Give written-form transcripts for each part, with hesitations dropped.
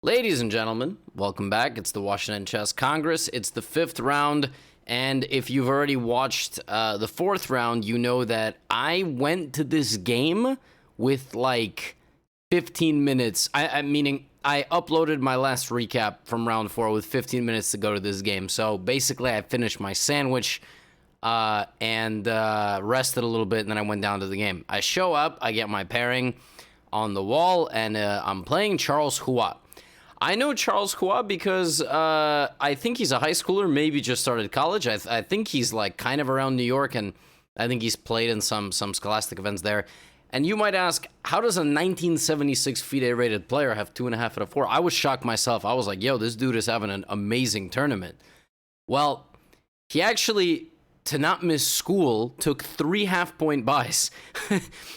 Ladies and gentlemen, welcome back. It's the Washington Chess Congress. It's the 5th round, and if you've already watched the 4th round, you know that I went to this game with like 15 minutes. Meaning I uploaded my last recap from round 4 with 15 minutes to go to this game. So basically, I finished my sandwich and rested a little bit, and then I went down to the game. I show up, I get my pairing on the wall, and I'm playing Charles Hua. I know Charles Hua because I think he's a high schooler, maybe just started college. I think he's like kind of around New York, and I think he's played in some scholastic events there. And you might ask, how does a 1976 FIDE rated player have 2.5 out of 4? I was shocked myself. I was like, yo, this dude is having an amazing tournament. Well, he actually, to not miss school, took 3 half-point buys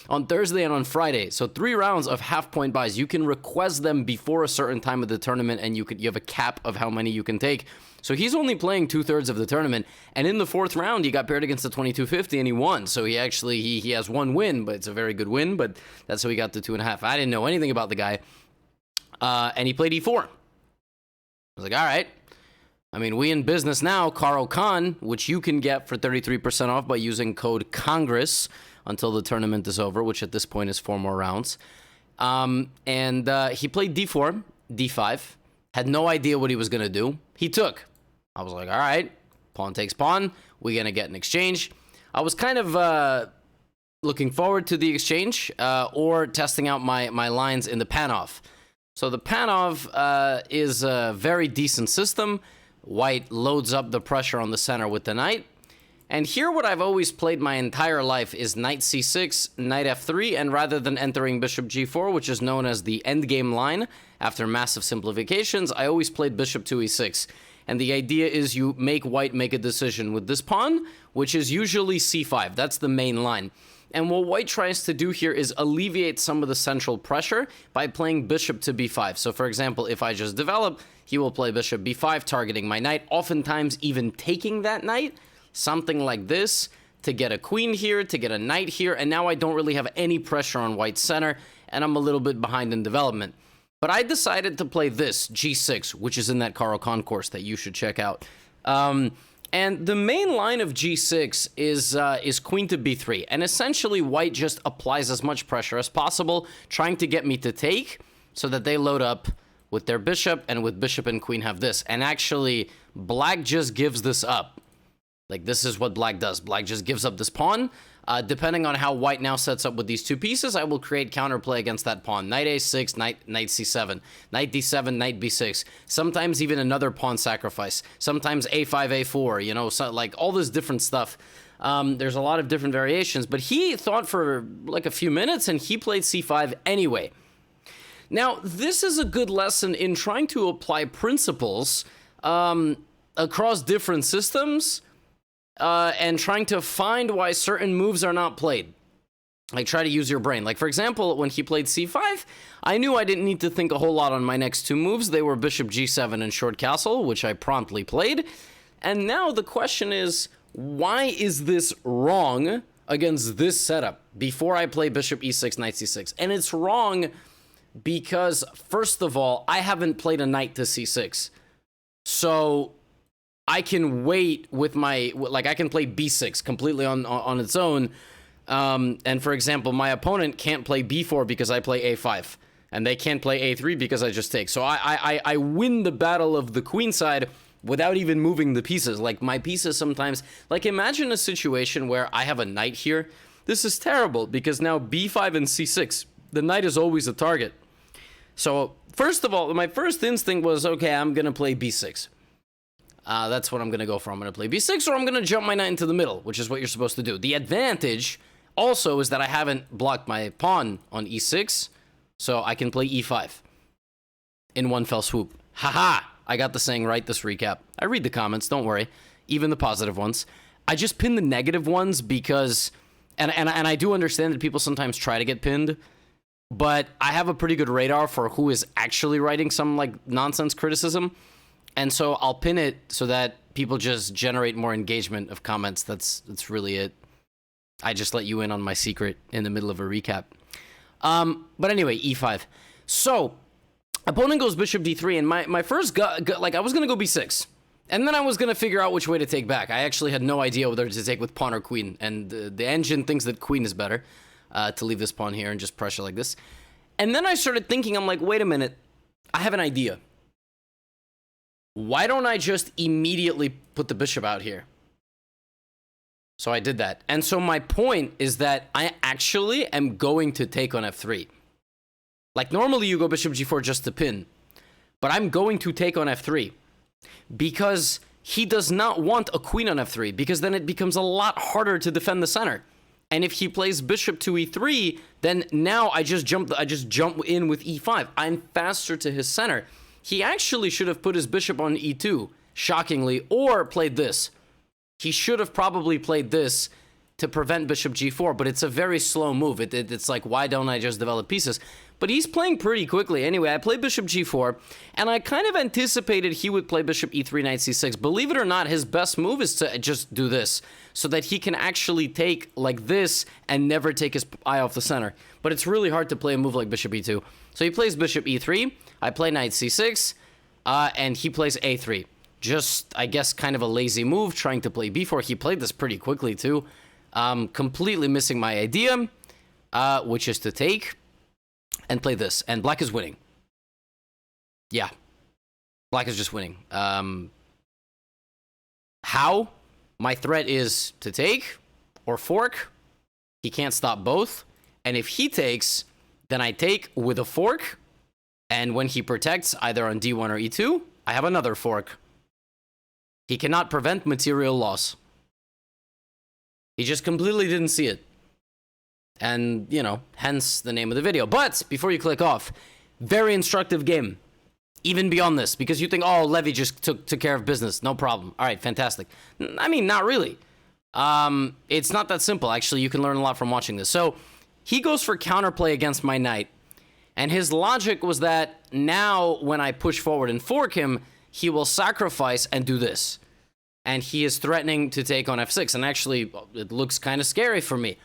on Thursday and on Friday. So 3 rounds of half-point buys. You can request them before a certain time of the tournament, and you have a cap of how many you can take. So he's only playing 2/3 of the tournament, and in the 4th round, he got paired against the 2250, and he won. So he actually, he has 1 win, but it's a very good win, but that's how he got to 2.5. I didn't know anything about the guy, and he played e4. I was like, all right. I mean, we in business now, Caro Khan, which you can get for 33% off by using code CONGRESS until the tournament is over, which at this point is 4 more rounds. And he played d4, d5, had no idea what he was going to do. He took. I was like, all right, pawn takes pawn. We're going to get an exchange. I was kind of looking forward to the exchange or testing out my lines in the Panov. So the Panov is a very decent system. White loads up the pressure on the center with the knight. And here what I've always played my entire life is knight c6, knight f3, and rather than entering bishop g4, which is known as the endgame line, after massive simplifications, I always played bishop to e6. And the idea is you make white make a decision with this pawn, which is usually c5. That's the main line. And what white tries to do here is alleviate some of the central pressure by playing bishop to b5. So for example, if I just develop, he will play bishop b5, targeting my knight, oftentimes even taking that knight, something like this, to get a queen here, to get a knight here, and now I don't really have any pressure on white's center, and I'm a little bit behind in development. But I decided to play this, g6, which is in that Caro Khan course that you should check out. And the main line of g6 is queen to b3, and essentially white just applies as much pressure as possible, trying to get me to take, so that they load up with their bishop, and with bishop and queen have this. And actually, black just gives this up. Like, this is what black does. Black just gives up this pawn. Depending on how white now sets up with these 2 pieces, I will create counterplay against that pawn. Knight a6, knight c7, knight d7, knight b6. Sometimes even another pawn sacrifice. Sometimes a5, a4, you know, so, like, all this different stuff. There's a lot of different variations. But he thought for, like, a few minutes, and he played c5 anyway. Now, this is a good lesson in trying to apply principles across different systems and trying to find why certain moves are not played. Like, try to use your brain. Like, for example, when he played c5, I knew I didn't need to think a whole lot on my next 2 moves. They were bishop g7 and short castle, which I promptly played. And now the question is, why is this wrong against this setup before I play bishop e6, knight c6? And it's wrong because, first of all, I haven't played a knight to c6. So I can wait with my, like, I can play b6 completely on its own. And for example, my opponent can't play b4 because I play a5. And they can't play a3 because I just take. So I win the battle of the queen side without even moving the pieces. Like, my pieces sometimes, like, imagine a situation where I have a knight here. This is terrible because now b5 and c6, the knight is always a target. So, first of all, my first instinct was, okay, I'm going to play b6. That's what I'm going to go for. I'm going to play b6, or I'm going to jump my knight into the middle, which is what you're supposed to do. The advantage also is that I haven't blocked my pawn on e6, so I can play e5 in one fell swoop. Haha! I got the saying right this recap. I read the comments, don't worry. Even the positive ones. I just pinned the negative ones because, and I do understand that people sometimes try to get pinned, but I have a pretty good radar for who is actually writing some, like, nonsense criticism. And so I'll pin it so that people just generate more engagement of comments. That's really it. I just let you in on my secret in the middle of a recap. But anyway, e5. So Opponent goes bishop d3, and my first like, I was going to go b6. And then I was going to figure out which way to take back. I actually had no idea whether to take with pawn or queen. And the engine thinks that queen is better, to leave this pawn here and just pressure like this. And then I started thinking, I'm like, wait a minute. I have an idea. Why don't I just immediately put the bishop out here? So I did that. And so my point is that I actually am going to take on f3. Like, normally you go bishop g4 just to pin. But I'm going to take on f3. Because he does not want a queen on f3. Because then it becomes a lot harder to defend the center. And if he plays bishop to e3, then now I just jump in with e5. I'm faster to his center. He actually should have put his bishop on e2, shockingly, or played this. He should have probably played this to prevent bishop g4, but it's a very slow move. It's like, why don't I just develop pieces? But he's playing pretty quickly. Anyway, I played bishop g4, and I kind of anticipated he would play bishop e3, knight c6. Believe it or not, his best move is to just do this, so that he can actually take like this and never take his eye off the center. But it's really hard to play a move like bishop e2. So he plays bishop e3, I play knight c6, and he plays a3. Just, I guess, kind of a lazy move, trying to play b4. He played this pretty quickly, too. Completely missing my idea, which is to take and play this. And black is winning. Yeah. Black is just winning. How? My threat is to take or fork. He can't stop both. And if he takes, then I take with a fork. And when he protects either on d1 or e2, I have another fork. He cannot prevent material loss. He just completely didn't see it. And, you know, hence the name of the video. But before you click off, very instructive game. Even beyond this, because you think, oh, Levy just took care of business. No problem. All right, fantastic. I mean, not really. It's not that simple. Actually, you can learn a lot from watching this. So he goes for counterplay against my knight. And his logic was that now when I push forward and fork him, he will sacrifice and do this. And he is threatening to take on f6. And actually, it looks kind of scary for me.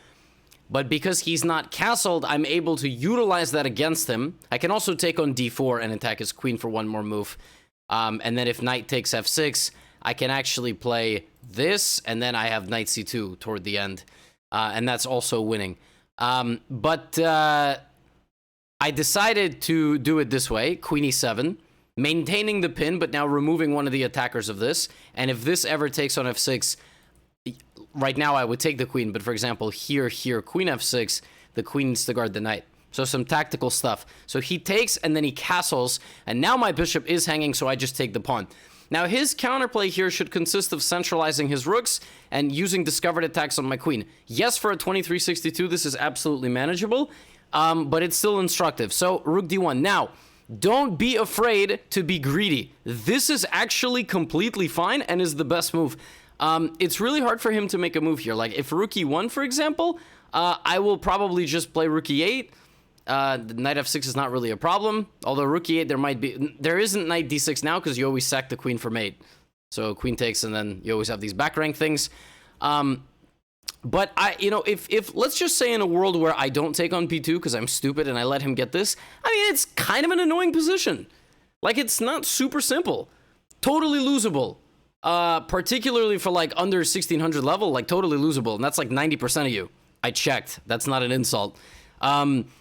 But because he's not castled, I'm able to utilize that against him. I can also take on d4 and attack his queen for one more move. And then if knight takes f6, I can actually play this, and then I have knight c2 toward the end. And that's also winning. But I decided to do it this way, queen e7, maintaining the pin, but now removing one of the attackers of this. And if this ever takes on f6... Right now, I would take the queen, but for example, here, queen f6, the queen needs to guard the knight. So some tactical stuff. So he takes, and then he castles, and now my bishop is hanging, so I just take the pawn. Now, his counterplay here should consist of centralizing his rooks and using discovered attacks on my queen. Yes, for a 2362, this is absolutely manageable, but it's still instructive. So, rook d1. Now, don't be afraid to be greedy. This is actually completely fine and is the best move. It's really hard for him to make a move here. Like, if rook e1, for example, I will probably just play rook e8. Knight f6 is not really a problem. Although rook e8, there isn't knight d6 now because you always sack the queen for mate. So queen takes, and then you always have these back rank things. But if let's just say in a world where I don't take on p2 because I'm stupid and I let him get this, I mean, it's kind of an annoying position. Like, it's not super simple. Totally losable. Particularly for like under 1600 level, like totally losable. And that's like 90% of you. I checked. That's not an insult.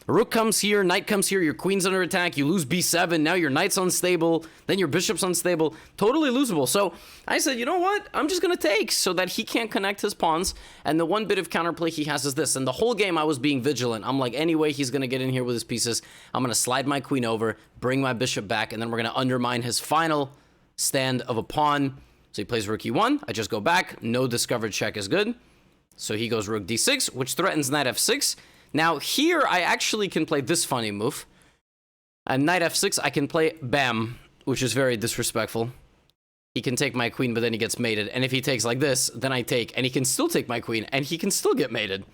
Rook comes here, knight comes here, your queen's under attack, you lose b7, now your knight's unstable, then your bishop's unstable. Totally losable. So I said, you know what? I'm just going to take so that he can't connect his pawns. And the one bit of counterplay he has is this. And the whole game I was being vigilant. I'm like, anyway, he's going to get in here with his pieces. I'm going to slide my queen over, bring my bishop back, and then we're going to undermine his final stand of a pawn. So he plays rook e1. I just go back. No discovered check is good. So he goes rook d6, which threatens knight f6. Now here, I actually can play this funny move. And knight f6, I can play bam, which is very disrespectful. He can take my queen, but then he gets mated. And if he takes like this, then I take. And he can still take my queen, and he can still get mated.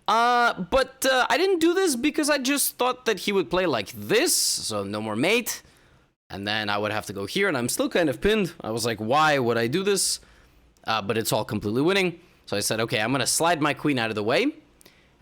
But I didn't do this because I just thought that he would play like this. So no more mate. And then I would have to go here, and I'm still kind of pinned. I was like, why would I do this? But it's all completely winning. So I said, okay, I'm going to slide my queen out of the way.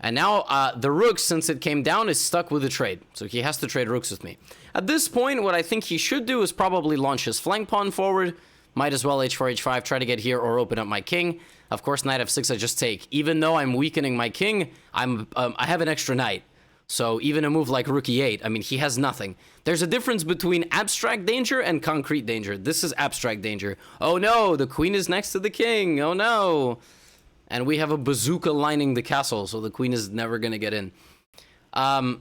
And now the rook, since it came down, is stuck with the trade. So he has to trade rooks with me. At this point, what I think he should do is probably launch his flank pawn forward. Might as well h4, h5, try to get here or open up my king. Of course, knight f6 I just take. Even though I'm weakening my king, I have an extra knight. So even a move like rook e8, I mean, he has nothing. There's a difference between abstract danger and concrete danger. This is abstract danger. Oh no, the queen is next to the king. Oh no. And we have a bazooka lining the castle, so the queen is never going to get in.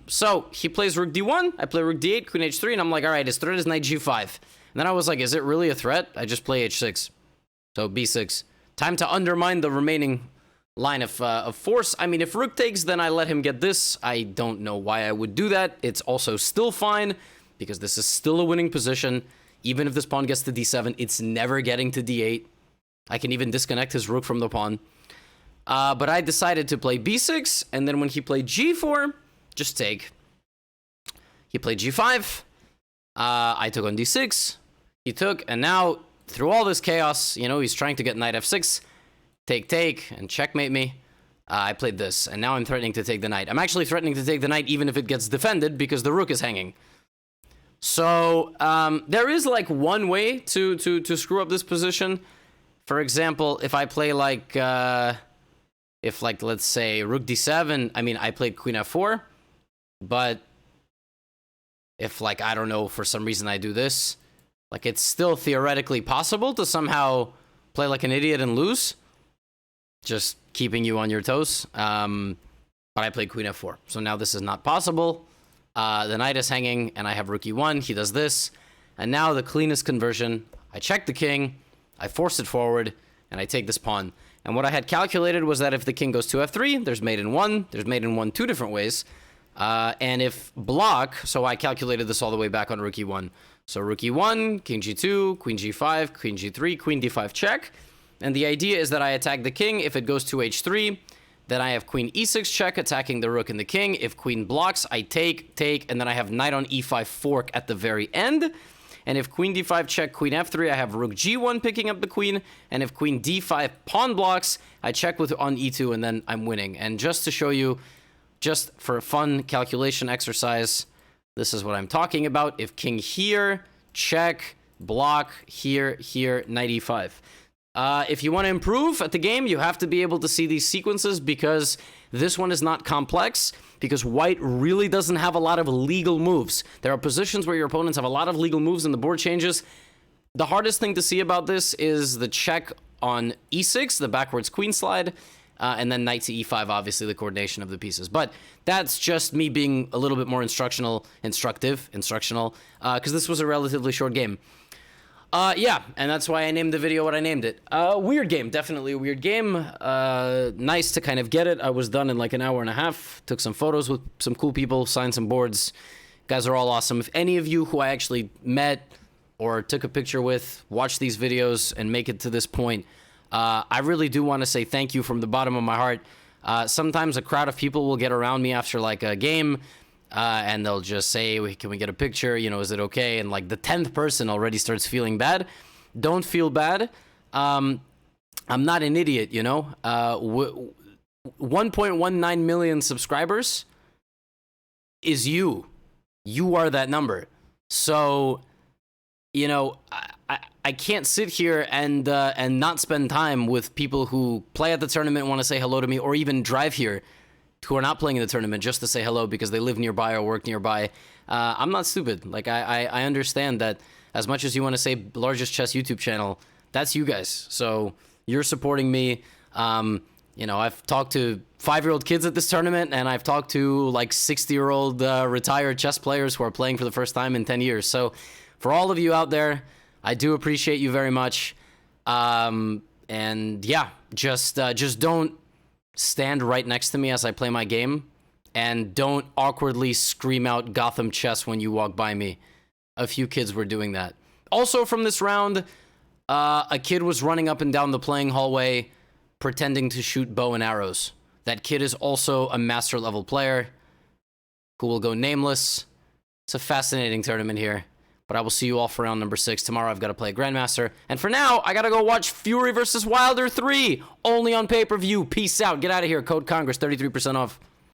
So he plays rook d1, I play rook d8, queen h3, and I'm like, all right, his threat is knight g5. And then I was like, is it really a threat? I just play h6. So b6. Time to undermine the remaining line of force. I mean, if rook takes, then I let him get this. I don't know why I would do that. It's also still fine, because this is still a winning position. Even if this pawn gets to d7, it's never getting to d8. I can even disconnect his rook from the pawn. But I decided to play b6, and then when he played g4, just take. He played g5. I took on d6. He took, and now, through all this chaos, you know, he's trying to get knight f6. Take, and checkmate me. I played this, and now I'm threatening to take the knight. I'm actually threatening to take the knight even if it gets defended, because the rook is hanging. So, there is, like, one way to screw up this position. For example, if I play, like, if, like, let's say, rook d7, I mean, I played queen f4, but if, like, I don't know, for some reason I do this, like, it's still theoretically possible to somehow play like an idiot and lose. Just keeping you on your toes. But I played queen f4. So now this is not possible. The knight is hanging, and I have rook e1. He does this. And now the cleanest conversion. I check the king. I force it forward, and I take this pawn. And what I had calculated was that if the king goes to f3, there's mate in 1. There's mate in 1 two different ways. And if block, so I calculated this all the way back on rook e1. So rook e1, king g2, queen g5, queen g3, queen d5 check. And the idea is that I attack the king. If it goes to h3, then I have queen e6 check, attacking the rook and the king. If queen blocks, I take, and then I have knight on e5 fork at the very end. And if queen d5 check, queen f3, I have rook g1 picking up the queen. And if queen d5 pawn blocks, I check with on e2, and then I'm winning. And just to show you, just for a fun calculation exercise, this is what I'm talking about. If king here, check, block, here, knight e5. If you want to improve at the game, you have to be able to see these sequences, because this one is not complex, because white really doesn't have a lot of legal moves. There are positions where your opponents have a lot of legal moves and the board changes. The hardest thing to see about this is the check on e6, the backwards queen slide, and then knight to e5, obviously the coordination of the pieces. But that's just me being a little bit more instructional, because this was a relatively short game. Yeah, and that's why I named the video what I named it. Weird game, definitely a weird game. Nice to kind of get it. I was done in like an hour and a half. Took some photos with some cool people, signed some boards. Guys are all awesome. If any of you who I actually met or took a picture with watch these videos and make it to this point, I really do want to say thank you from the bottom of my heart. Sometimes a crowd of people will get around me after like a game, and they'll just say, can we get a picture? You know, is it okay? And like the 10th person already starts feeling bad. Don't feel bad. I'm not an idiot, you know. 1.19 million subscribers is you. You are that number. So, you know, I can't sit here and not spend time with people who play at the tournament and want to say hello to me, or even drive here who are not playing in the tournament just to say hello because they live nearby or work nearby. I'm not stupid. Like, I understand that as much as you want to say largest chess YouTube channel, that's you guys. So you're supporting me. You know, I've talked to 5-year-old kids at this tournament, and I've talked to like 60-year-old retired chess players who are playing for the first time in 10 years. So for all of you out there, I do appreciate you very much. And yeah, just don't stand right next to me as I play my game, and don't awkwardly scream out Gotham Chess when you walk by me. A few kids were doing that. Also from this round, a kid was running up and down the playing hallway pretending to shoot bow and arrows. That kid is also a master level player who will go nameless. It's a fascinating tournament here. But I will see you all for round number 6. Tomorrow I've got to play Grandmaster. And for now, I got to go watch Fury vs. Wilder 3. Only on pay-per-view. Peace out. Get out of here. Code Congress, 33% off.